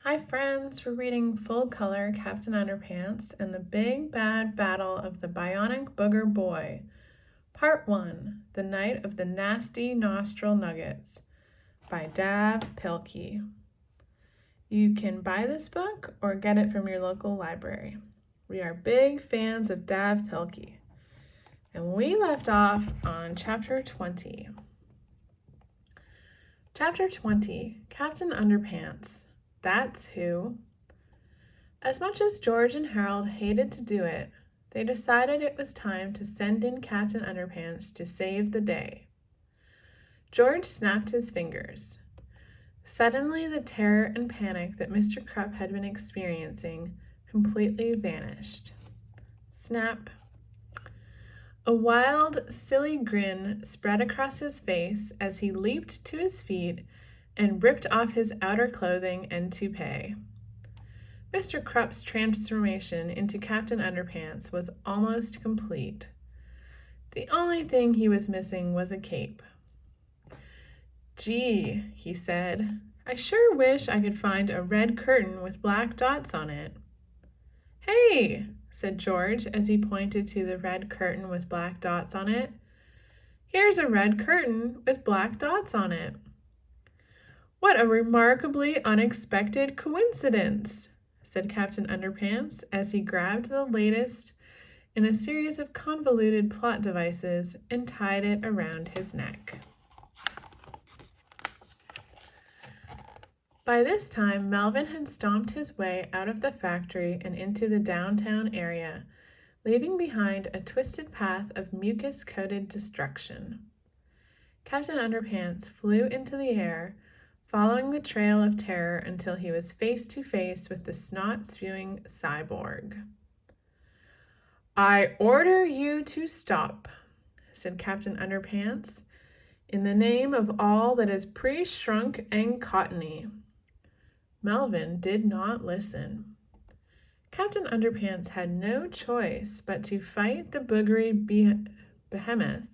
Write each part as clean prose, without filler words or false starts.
Hi friends, we're reading full color Captain Underpants and the Big Bad Battle of the Bionic Booger Boy. Part 1, The Night of the Nasty Nostril Nuggets by Dav Pilkey. You can buy this book or get it from your local library. We are big fans of Dav Pilkey. And we left off on Chapter 20. Chapter 20, Captain Underpants. That's who. As much as George and Harold hated to do it, they decided it was time to send in Captain Underpants to save the day. George snapped his fingers. Suddenly, the terror and panic that Mr. Krupp had been experiencing completely vanished. Snap. A wild, silly grin spread across his face as he leaped to his feet and ripped off his outer clothing and toupee. Mr. Krupp's transformation into Captain Underpants was almost complete. The only thing he was missing was a cape. "Gee," he said, "I sure wish I could find a red curtain with black dots on it." "Hey," said George as he pointed to the red curtain with black dots on it. "Here's a red curtain with black dots on it." "What a remarkably unexpected coincidence," said Captain Underpants as he grabbed the latest in a series of convoluted plot devices and tied it around his neck. By this time, Melvin had stomped his way out of the factory and into the downtown area, leaving behind a twisted path of mucus-coated destruction. Captain Underpants flew into the air, following the trail of terror until he was face to face with the snot-spewing cyborg. "I order you to stop," said Captain Underpants, "in the name of all that is pre-shrunk and cottony." Melvin did not listen. Captain Underpants had no choice but to fight the boogery behemoth,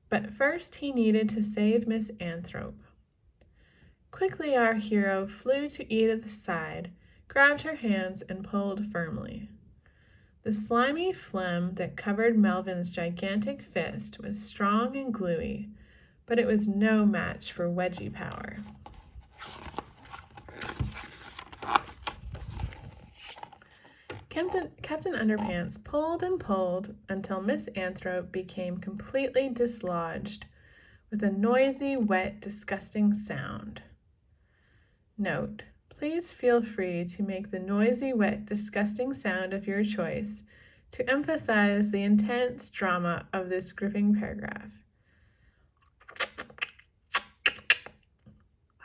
but first he needed to save Miss Anthrope. Quickly our hero flew to Edith's side, grabbed her hands, and pulled firmly. The slimy phlegm that covered Melvin's gigantic fist was strong and gluey, but it was no match for wedgie power. Captain Underpants pulled and pulled until Miss Anthrope became completely dislodged, with a noisy, wet, disgusting sound. Note: please feel free to make the noisy, wet, disgusting sound of your choice to emphasize the intense drama of this gripping paragraph.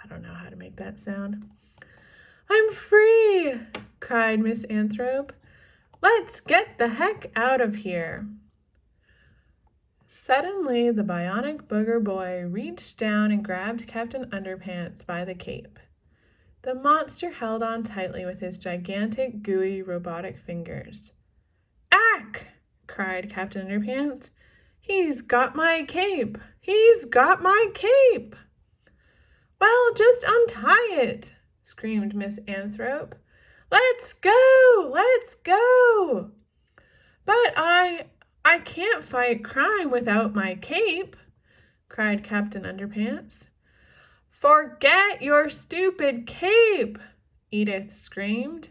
I don't know how to make that sound. "I'm free!" cried Miss Anthrope. "Let's get the heck out of here!" Suddenly, the Bionic Booger Boy reached down and grabbed Captain Underpants by the cape. The monster held on tightly with his gigantic, gooey, robotic fingers. "Ack!" cried Captain Underpants. "He's got my cape! He's got my cape!" "Well, just untie it!" screamed Miss Anthrope. "Let's go! Let's go!" "But I can't fight crime without my cape!" cried Captain Underpants. "Forget your stupid cape!" Edith screamed.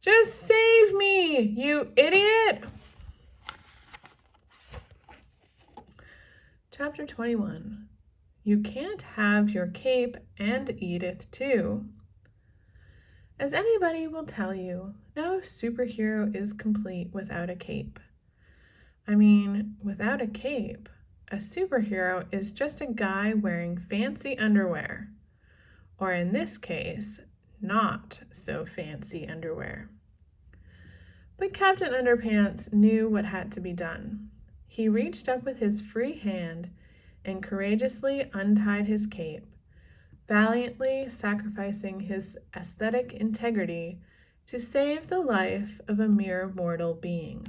"Just save me, you idiot!" Chapter 21. You can't have your cape and Edith too. As anybody will tell you, no superhero is complete without a cape. I mean, without a cape, a superhero is just a guy wearing fancy underwear, or in this case, not so fancy underwear. But Captain Underpants knew what had to be done. He reached up with his free hand and courageously untied his cape, valiantly sacrificing his aesthetic integrity to save the life of a mere mortal being.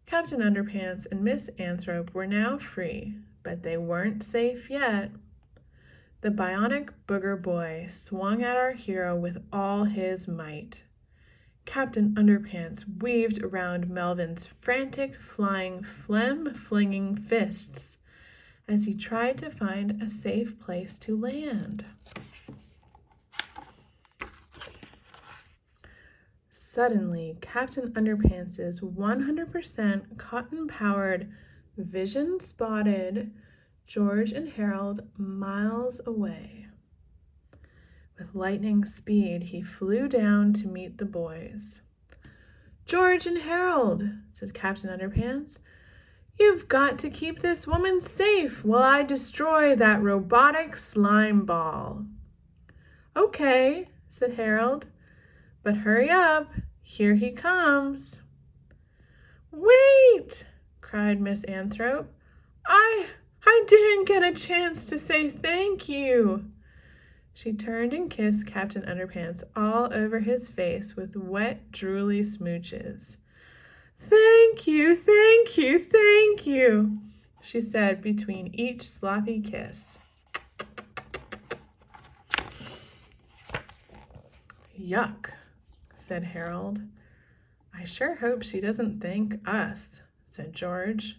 Captain Underpants and Miss Anthrope were now free, but they weren't safe yet. The Bionic Booger boy swung at our hero with all his might. Captain Underpants weaved around Melvin's frantic, flying, phlegm-flinging fists as he tried to find a safe place to land. Suddenly, Captain Underpants' 100% cotton-powered, vision-spotted George and Harold miles away. With lightning speed, he flew down to meet the boys. "George and Harold," said Captain Underpants, "you've got to keep this woman safe while I destroy that robotic slime ball." "Okay," said Harold, "but hurry up. Here he comes." "Wait!" cried Miss Anthrope. I didn't get a chance to say thank you." She turned and kissed Captain Underpants all over his face with wet, drooly smooches. "Thank you, thank you, thank you," she said between each sloppy kiss. "Yuck," said Harold. "I sure hope she doesn't thank us," said George.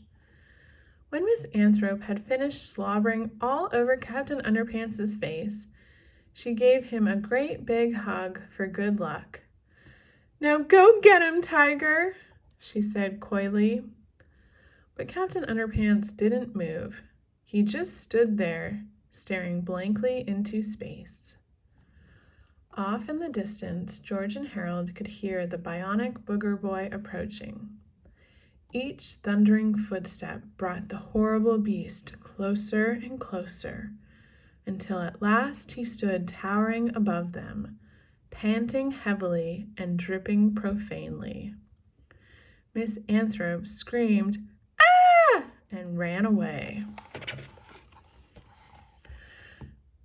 When Miss Anthrope had finished slobbering all over Captain Underpants' face, she gave him a great big hug for good luck. "Now go get him, Tiger," she said coyly. But Captain Underpants didn't move. He just stood there, staring blankly into space. Off in the distance, George and Harold could hear the Bionic Booger boy approaching. Each thundering footstep brought the horrible beast closer and closer, until at last he stood towering above them, panting heavily and dripping profanely. Miss Anthrope screamed, "Ah!" and ran away.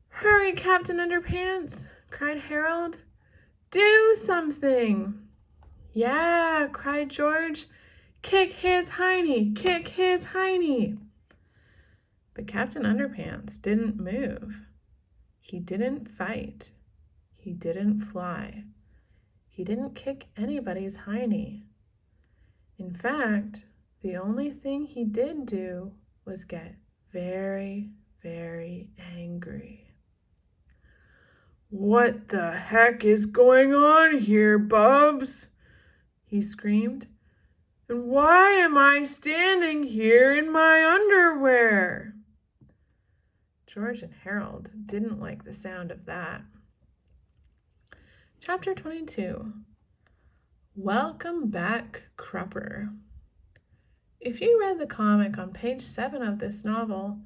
"Hurry, Captain Underpants!" cried Harold. "Do something!" "Yeah!" cried George. "Kick his hiney! Kick his hiney!" But Captain Underpants didn't move. He didn't fight. He didn't fly. He didn't kick anybody's hiney. In fact, the only thing he did do was get very, very angry. "What the heck is going on here, Bubs?" he screamed. "And why am I standing here in my underwear?" George and Harold didn't like the sound of that. Chapter 22. Welcome back, Crupper. If you read the comic on page 7 of this novel,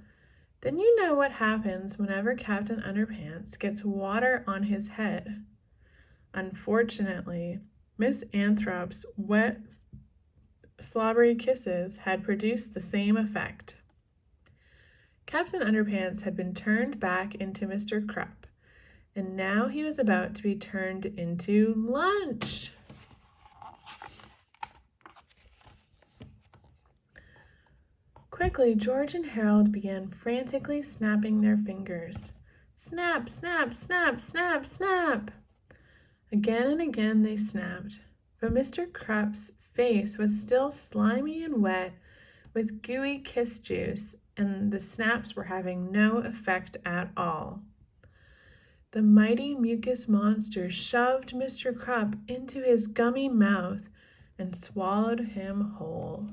then you know what happens whenever Captain Underpants gets water on his head. Unfortunately, Miss Anthrope's wet, slobbery kisses had produced the same effect. Captain Underpants had been turned back into Mr. Krupp, and now he was about to be turned into lunch. Quickly, George and Harold began frantically snapping their fingers. Snap, snap, snap, snap, snap. Again and again they snapped, but Mr. Krupp's face was still slimy and wet with gooey kiss juice, and the snaps were having no effect at all. The mighty mucus monster shoved Mr. Krupp into his gummy mouth and swallowed him whole.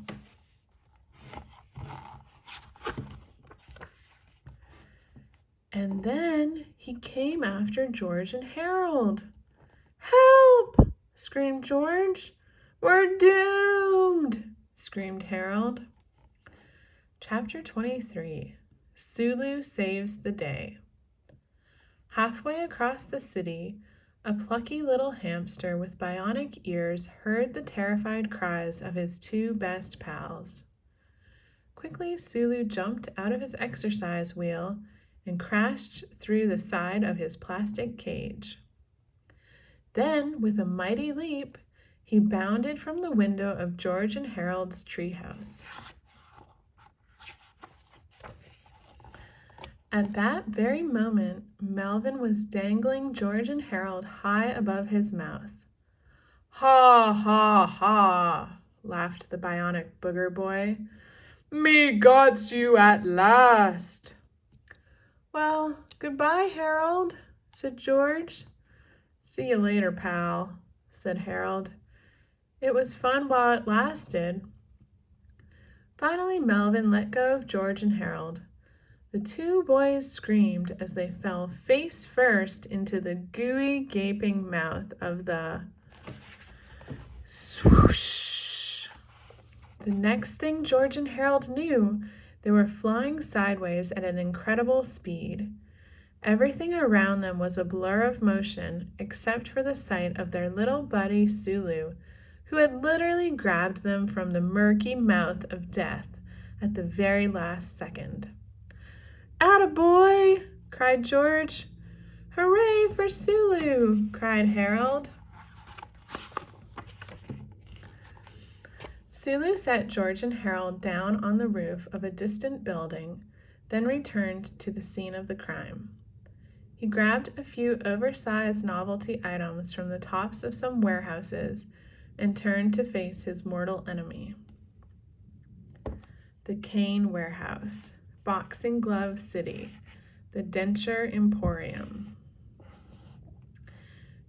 And then he came after George and Harold. "Help!" screamed George. "We're doomed!" screamed Harold. Chapter 23. Sulu Saves the Day. Halfway across the city, a plucky little hamster with bionic ears heard the terrified cries of his two best pals. Quickly, Sulu jumped out of his exercise wheel and crashed through the side of his plastic cage. Then, with a mighty leap, he bounded from the window of George and Harold's treehouse. At that very moment, Melvin was dangling George and Harold high above his mouth. "Ha, ha, ha," laughed the Bionic Booger boy. "Me got you at last." "Well, goodbye, Harold," said George. "See you later, pal," said Harold. "It was fun while it lasted." Finally, Melvin let go of George and Harold. The two boys screamed as they fell face first into the gooey, gaping mouth of the swoosh. The next thing George and Harold knew, they were flying sideways at an incredible speed. Everything around them was a blur of motion, except for the sight of their little buddy Sulu, who had literally grabbed them from the murky mouth of death at the very last second. "Attaboy!" cried George. "Hooray for Sulu!" cried Harold. Sulu set George and Harold down on the roof of a distant building, then returned to the scene of the crime. He grabbed a few oversized novelty items from the tops of some warehouses and turned to face his mortal enemy. The Cane Warehouse, Boxing Glove City, the Denture Emporium.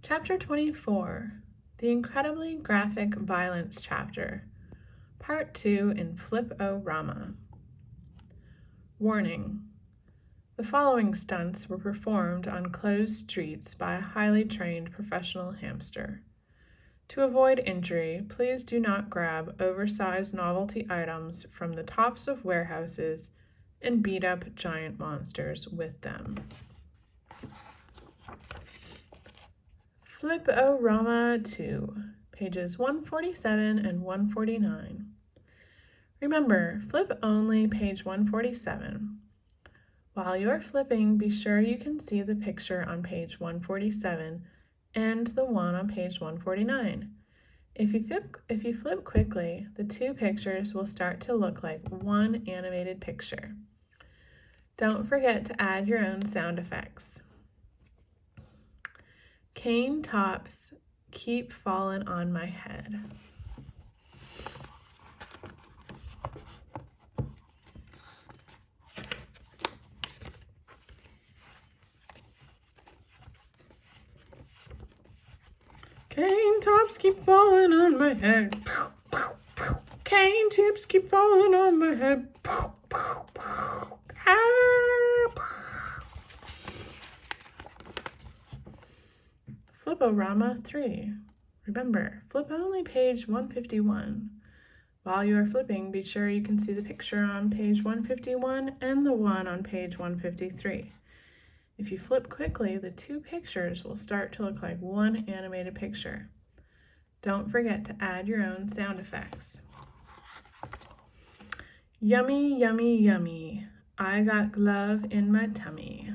Chapter 24, the incredibly graphic violence chapter, Part 2 in Flip-O-Rama. Warning. The following stunts were performed on closed streets by a highly trained professional hamster. To avoid injury, please do not grab oversized novelty items from the tops of warehouses and beat up giant monsters with them. Flip-O-Rama 2, pages 147 and 149. Remember, flip only page 147. While you're flipping, be sure you can see the picture on page 147 and the one on page 149. If you flip quickly, the two pictures will start to look like one animated picture. Don't forget to add your own sound effects. Cane tops keep falling on my head. Cane tops keep falling on my head. Cane tips keep falling on my head. Flip-O-Rama 3. Remember, flip only page 151. While you are flipping, be sure you can see the picture on page 151 and the one on page 153. If you flip quickly, the two pictures will start to look like one animated picture. Don't forget to add your own sound effects. Yummy, yummy, yummy. I got glove in my tummy.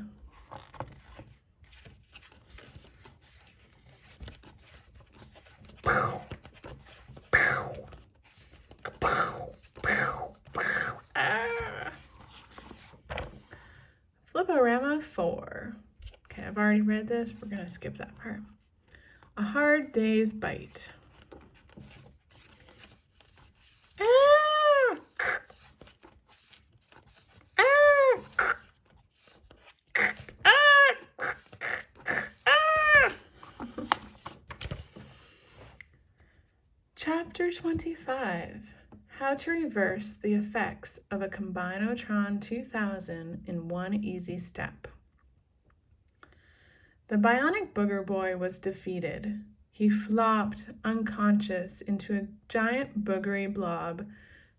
Flip-O-Rama 4. Okay, I've already read this. We're going to skip that part. A hard day's bite. Chapter 25. How to reverse the effects of a Combinotron 2000 in one easy step. The Bionic Booger boy was defeated. He flopped unconscious into a giant boogery blob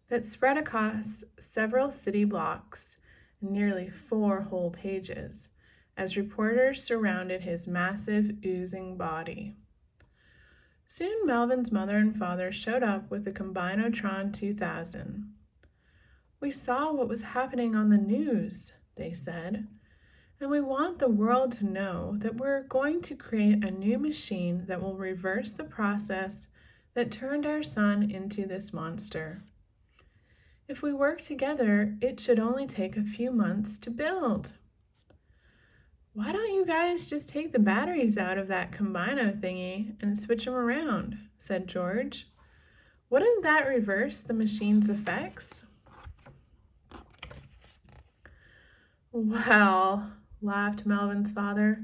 that spread across several city blocks and nearly 4 whole pages as reporters surrounded his massive, oozing body. Soon Melvin's mother and father showed up with the Combinotron 2000. "We saw what was happening on the news," they said, "and we want the world to know that we're going to create a new machine that will reverse the process that turned our son into this monster. If we work together, it should only take a few months to build." Why don't you guys just take the batteries out of that combino thingy and switch them around, said George. Wouldn't that reverse the machine's effects? Well, laughed Melvin's father,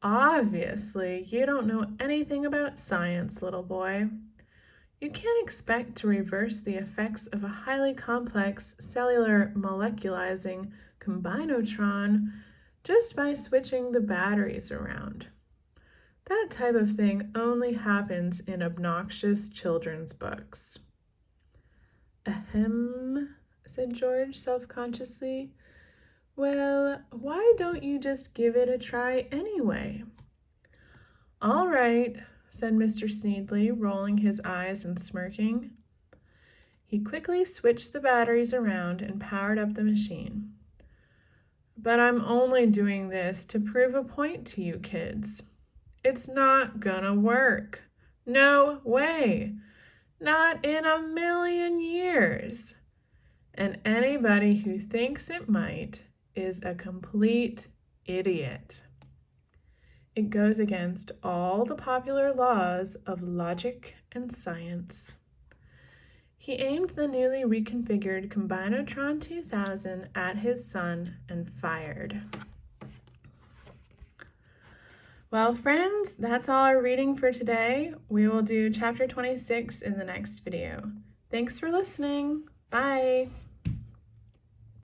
obviously you don't know anything about science, little boy. You can't expect to reverse the effects of a highly complex cellular molecularizing combinotron just by switching the batteries around. That type of thing only happens in obnoxious children's books. Ahem, said George self-consciously. Well, why don't you just give it a try anyway? All right, said Mr. Sneedley, rolling his eyes and smirking. He quickly switched the batteries around and powered up the machine. But I'm only doing this to prove a point to you kids. It's not gonna work. No way. Not in a million years. And anybody who thinks it might is a complete idiot. It goes against all the popular laws of logic and science. He aimed the newly reconfigured Combinotron 2000 at his son and fired. Well, friends, that's all our reading for today. We will do chapter 26 in the next video. Thanks for listening. Bye.